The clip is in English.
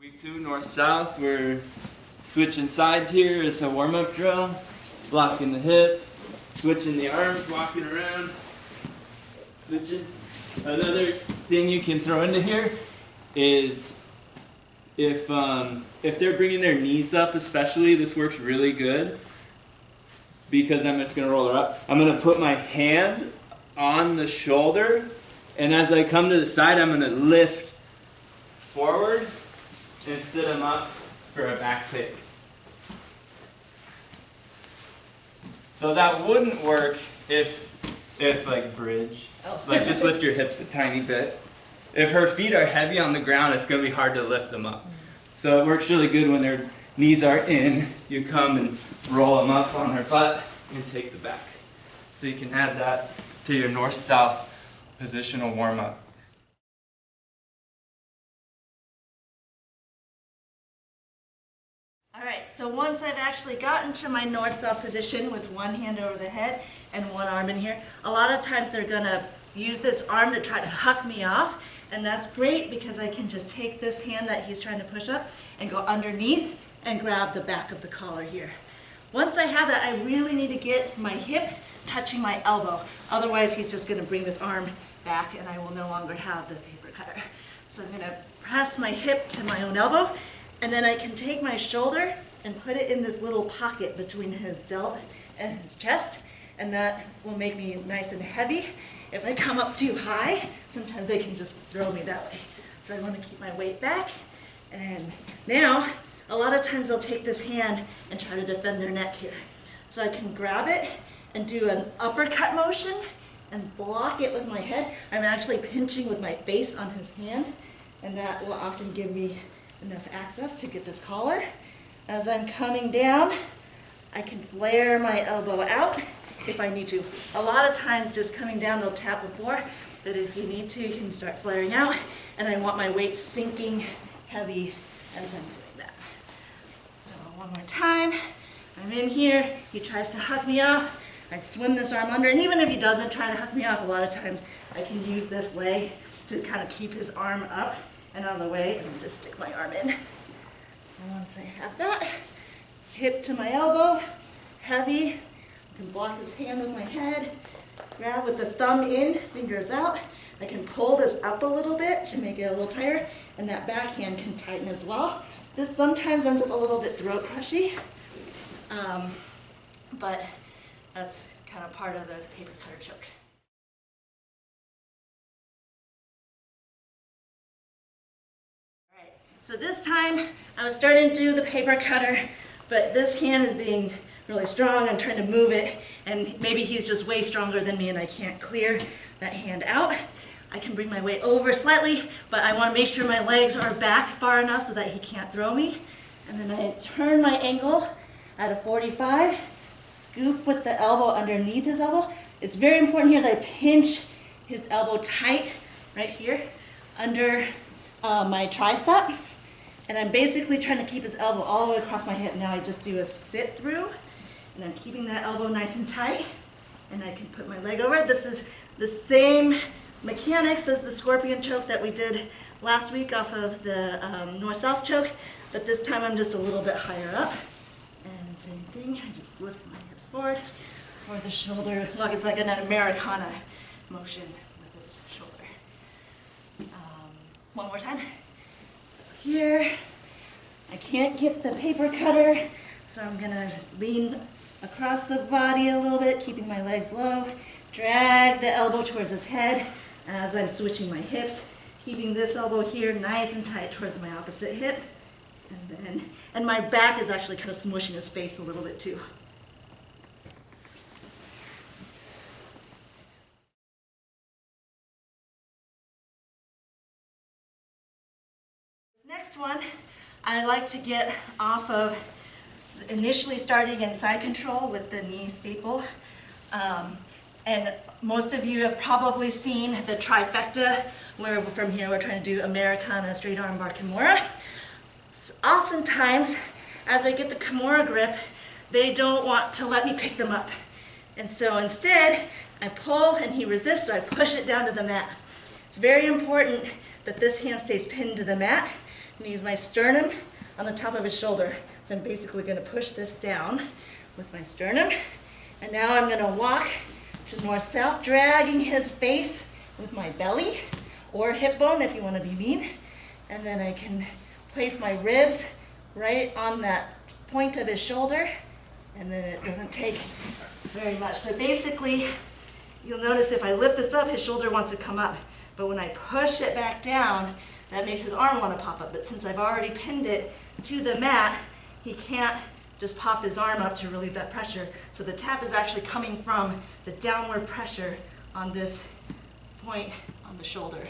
Week 2, north-south, we're switching sides here. It's a warm-up drill. Blocking the hip, switching the arms, walking around, switching. Another thing you can throw into here is if they're bringing their knees up especially, this works really good because I'm just going to roll her up. I'm going to put my hand on the shoulder, and as I come to the side, I'm going to lift forward and sit them up for a back take. So that wouldn't work if like bridge, like just lift your hips a tiny bit. If her feet are heavy on the ground, it's going to be hard to lift them up. So it works really good when their knees are in. You come and roll them up on her butt and take the back. So you can add that to your north-south positional warm-up. Alright, so once I've actually gotten to my north-south position with one hand over the head and one arm in here, a lot of times they're going to use this arm to try to huck me off, and that's great because I can just take this hand that he's trying to push up and go underneath and grab the back of the collar here. Once I have that, I really need to get my hip touching my elbow, otherwise he's just going to bring this arm back and I will no longer have the paper cutter. So I'm going to press my hip to my own elbow, and then I can take my shoulder and put it in this little pocket between his delt and his chest, and that will make me nice and heavy. If I come up too high, sometimes they can just throw me that way. So I want to keep my weight back. And now, a lot of times they'll take this hand and try to defend their neck here. So I can grab it and do an uppercut motion and block it with my head. I'm actually pinching with my face on his hand, and that will often give me enough access to get this collar. As I'm coming down, I can flare my elbow out if I need to. A lot of times just coming down, they'll tap before, but if you need to, you can start flaring out, and I want my weight sinking heavy as I'm doing that. So one more time, I'm in here, he tries to huck me off, I swim this arm under, and even if he doesn't try to huck me off, a lot of times I can use this leg to kind of keep his arm up and out of the way, and just stick my arm in. And once I have that, hip to my elbow, heavy, I can block his hand with my head, grab with the thumb in, fingers out. I can pull this up a little bit to make it a little tighter, and that backhand can tighten as well. This sometimes ends up a little bit throat crushy, but that's kind of part of the paper cutter choke. So this time, I was starting to do the paper cutter, but this hand is being really strong. I'm trying to move it, and maybe he's just way stronger than me and I can't clear that hand out. I can bring my weight over slightly, but I want to make sure my legs are back far enough so that he can't throw me. And then I turn my ankle at a 45, scoop with the elbow underneath his elbow. It's very important here that I pinch his elbow tight right here under my tricep. And I'm basically trying to keep his elbow all the way across my hip. Now I just do a sit through, and I'm keeping that elbow nice and tight, and I can put my leg over it. This is the same mechanics as the scorpion choke that we did last week off of the north-south choke, but this time I'm just a little bit higher up. And same thing, I just lift my hips forward, or the shoulder. Look, it's like an Americana motion with this shoulder. One more time. Here, I can't get the paper cutter, so I'm going to lean across the body a little bit, keeping my legs low, drag the elbow towards his head as I'm switching my hips, keeping this elbow here nice and tight towards my opposite hip, and my back is actually kind of smushing his face a little bit too. Next one, I like to get off of initially starting in side control with the knee staple. And most of you have probably seen the trifecta, where from here we're trying to do Americana, straight arm bar, Kimura. Oftentimes, as I get the Kimura grip, they don't want to let me pick them up. And so instead, I pull and he resists, so I push it down to the mat. It's very important that this hand stays pinned to the mat. going to use my sternum on the top of his shoulder. So I'm basically going to push this down with my sternum. And now I'm going to walk to north-south, dragging his face with my belly or hip bone if you want to be mean. And then I can place my ribs right on that point of his shoulder, and then it doesn't take very much. So basically, you'll notice if I lift this up, his shoulder wants to come up. But when I push it back down, that makes his arm want to pop up. But since I've already pinned it to the mat, he can't just pop his arm up to relieve that pressure. So the tap is actually coming from the downward pressure on this point on the shoulder.